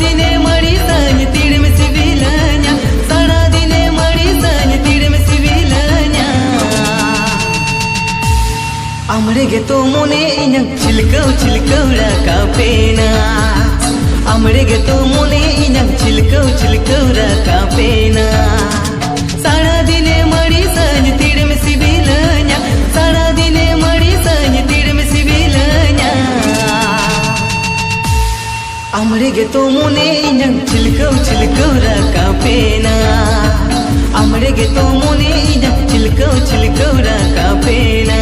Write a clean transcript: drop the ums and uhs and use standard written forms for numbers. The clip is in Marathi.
दिने मड़ी साँझ तीड़ में सिविलन्या सारा दिने मड़ी साँझ तीड़ में सिविलन्या आमरे गे तो मोने इन्हं चिलकौ राकापेना आमरे गे तो मोने इन्हं चिलकौ राकापेना सारा दिने मड़ी साँझ तीड़ में सिविलन्या सारा दिने मड़ी साँझ तीड़ में सिविलन्या आमरे गे तो मोने इन्हं चिलकौ राकापेना आमरे गे तो मोने इन्हं चिलकौ राकापेना